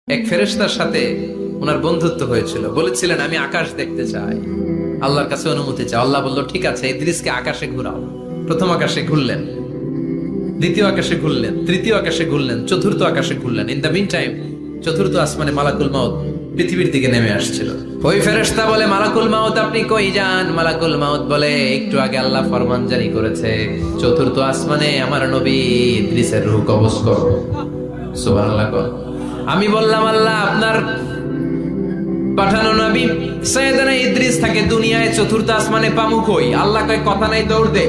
এক ফেরেশতার সাথে ওনার বন্ধুত্ব হয়েছিল, বলেছিলেন আমি আকাশ দেখতে চাই, আল্লাহর কাছে অনুমতি চাই। আল্লাহ বলল ঠিক আছে, ইদ্রিসকে আকাশে ঘুরাও। প্রথম আকাশে ঘুরলেন, দ্বিতীয় আকাশে ঘুরলেন, তৃতীয় আকাশে ঘুরলেন, চতুর্থ আকাশে ঘুরলেন। ইন দ্য মিন টাইম চতুর্থ আসমানে মালাকুল মাউত পৃথিবীর দিকে নেমে আসছিল। ওই ফেরেশতা বলে, মালাকুল মাউত আপনি কই যান? মালাকুল মাউত বলে, একটু আগে আল্লাহ ফরমান জারি করেছে, চতুর্থ আসমানে আমার নবী ইদ্রিসের রূহ কবজ করো। সুবহানাল্লাহ। আমি বললাম, আল্লাহ আপনার পাঠানো নবী সাইয়েদনা ইদ্রিস থাকে দুনিয়ায়, চতুর্থ আসমানে পামু কই? আল্লাহ কয় কথা নাই, দৌড় দে।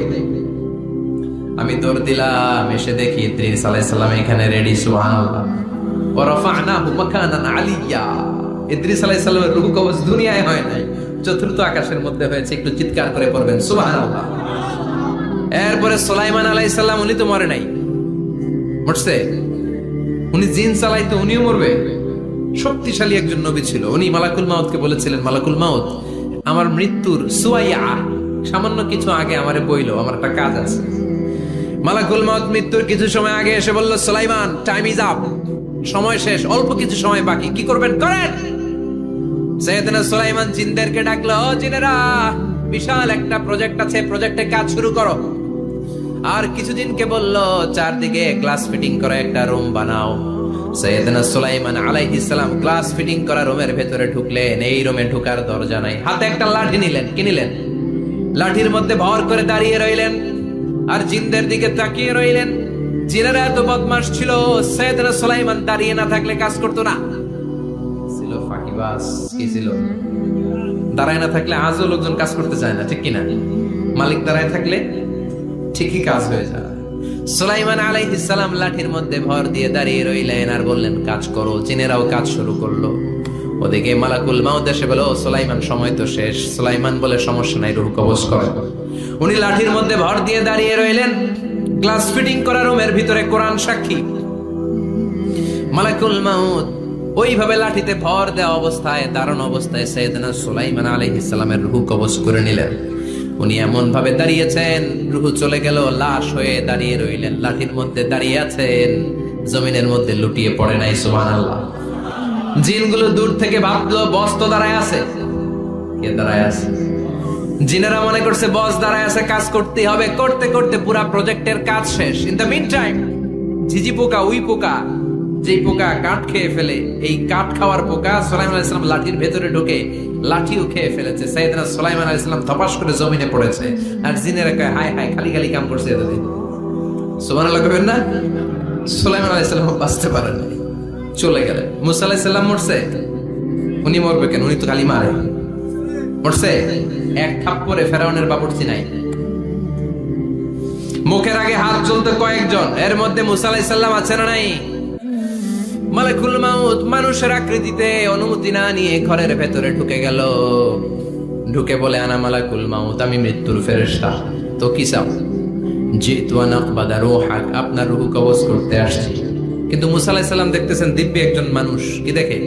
আমি দৌড় দিলাম, এসে দেখি ইদ্রিস আলাইহিস সালাম এখানে রেডি। সুবহানাল্লাহ। ওয়া রাফা'নাহু মাকানান আলিয়্যা। ইদ্রিস আলাইহিস সালামের রূহ কবজ দুনিয়ায় হয় নাই, চতুর্থ আকাশের মধ্যে হয়েছে। একটু চিৎকার করে পড়বেন সুবহানাল্লাহ। এরপরে সুলাইমান আলাইহিস সালাম, উনি তো মরে নাই, মরছে। উনি জিন চালাইতো, উনিও মরবে। শক্তিশালী একজন নবী ছিল। উনি মালাকুল মাউতকে বলেছিলেন, মালাকুল মাউত আমার মৃত্যুর সুয়াইয়া সামান্য কিছু আগে আমারে বইলো, আমার একটা কাজ আছে। মালাকুল মাউত মৃত্যুর কিছু সময় আগে এসে বলল, সুলাইমান টাইম ইজ আপ, সময় শেষ, অল্প কিছু সময় বাকি, কি করবেন করেন। সাইয়েদনা সুলাইমান জিনদেরকে ডাকলো, ও জিনেরা, বিশাল একটা প্রজেক্ট আছে, প্রজেক্টে কাজ শুরু করো। আর কিছুদিনকে বলল, চারদিকে গ্লাস ফিটিং করা একটা রুম বানাও। সাইয়েদনা সুলাইমান আলাইহিস সালাম গ্লাস ফিটিং করা রুমের ভেতরে ঢুকলেন। এই রুমে ঢোকার দরজা নাই, হাতে একটা লাঠি নিলেন। কি নিলেন? লাঠির মধ্যে ভর করে দাঁড়িয়ে রইলেন আর জিনদের দিকে তাকিয়ে রইলেন। জিনেরা এত বদমাশ ছিল, সাইয়েদনা সুলাইমান দাঁড়িয়ে না থাকলে কাজ করতো না। ছিল ফাঁকিবাজ। কি ছিল? দাঁড়ায় না থাকলে আজও লোকজন কাজ করতে চায় না, ঠিক কিনা? মালিক দাঁড়ায় থাকলে ঠিকই কাজ হয়ে যায়। সুলাইমান আলাইহিস সালাম লাঠির মধ্যে ভর দিয়ে দাঁড়িয়ে রইলেন আর বললেন, কাজ করো। জিনেরাও কাজ শুরু করলো। ওদিকে মালাকুল মাউত এসে বলে, ও সুলাইমান সময় তো শেষ। সুলাইমান বলে, সমস্যা নাই, রূহ কবজ করো। উনি লাঠির মধ্যে ভর দিয়ে দাঁড়িয়ে রইলেন। গ্লাস ফিটিং করা রুমের ভিতরে কোরআন সাক্ষী। মালাকুল মাউত ওইভাবে লাঠিতে ভর দেওয়া অবস্থায়, দাঁড়ানো অবস্থায় সাইয়েদনা সুলাইমান আলাইহিস সালামের রূহ কবজ করে নিলেন। উনি এমন ভাবে দাঁড়িয়েছেন, রূহ চলে গেল, লাশ হয়ে দাঁড়িয়ে রইলেন। লাঠির মধ্যে দাঁড়িয়ে আছেন, জমিনের মধ্যে লুটিয়ে পড়ে নাই। সুবহানাল্লাহ। জিনগুলো দূর থেকে ভাবলো, বস তো দাঁড়ায় আছে। কে দাঁড়ায় আছে? জিনেরা মনে করছে বস দাঁড়ায় আছে, কাজ করতে হবে। করতে করতে পুরা প্রজেক্টের কাজ শেষ। ইন দ্য মিন টাইম ঝিঝি পোকা, উই পোকা, যেই পোকা কাঠ খেয়ে ফেলে, এই কাঠ খাওয়ার পোকা সুলাইমান আলাইহিস সালাম লাঠির ভেতরে ঢুকে লাঠিও খেয়ে ফেলেছে। সাইয়েদনা সুলাইমান আলাইহিস সালাম ধপাস করে জমিনে পড়েছে। আর জিনেরা কয়, হায় হায়, খালি খালি কাম করছে এতদিন। সুবহানাল্লাহ কইবেন না? সুলাইমান আলাইহিস সালাম বাঁচতে পারেন না, চলে গেলেন। মুসা আলাইহিস সালাম মরছে। উনি মরবে কেন? উনি তো খালি মারে। মরছে এক থাপ্পড়ে ফেরাউনের বাবুর্চি নাই। মুখের আগে হাত জ্বলতে কয়েকজন, এর মধ্যে মুসা আলাইহিস সালাম আছে না নাই? মালাকুল মাউত মানুষের আকৃতিতে অনুমতি না নিয়ে ঘরের ভেতরে ঢুকে গেল। ঢুকে বলে, আনা মালাকুল মাউত, আমি মৃত্যুর ফেরেশতা। তো কি চাও? জিতু আন আকবাদা রূহাক, আপনার রূহ কবজ করতে আসছি। কিন্তু মুসা আলাইহিস সালাম দেখতেছেন দিব্যি একজন মানুষ। কি দেখে?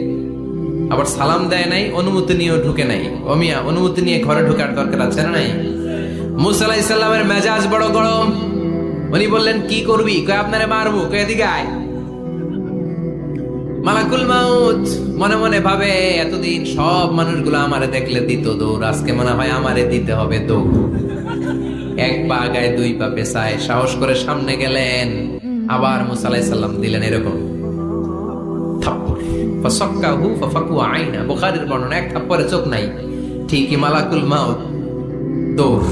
আবার সালাম দেয় নাই, অনুমতি নিয়েও ঢুকে নাই। অমিয়া, অনুমতি নিয়ে ঘরে ঢোকার দরকার আছে না নাই? মুসা আলাইহিস সালামের মেজাজ বড় গরম। উনি বললেন, কি করবি? কয়, আপনারে মারবো। কয়, এদিকে আয়। মালাকুল মাউত মনে মনে ভাবে, এতদিন সব মানুষগুলো আমারে দেখলে দিত দৌড়, আজকে মনে হয় আমারে দিতে হবে দৌড়। এক পা গায়ে, দুই পা পেছায়, সাহস করে সামনে গেলেন। আবার মুসা আলাইহিস সালাম দিলেন এরকম থাপ্পড়। ফাসাক্কাহু ফাফাকু আইনা, বুখারীর বর্ণনা, এক থাপ্পড়ে চোখ নাই। ঠিকই মালাকুল মাউত দৌড়।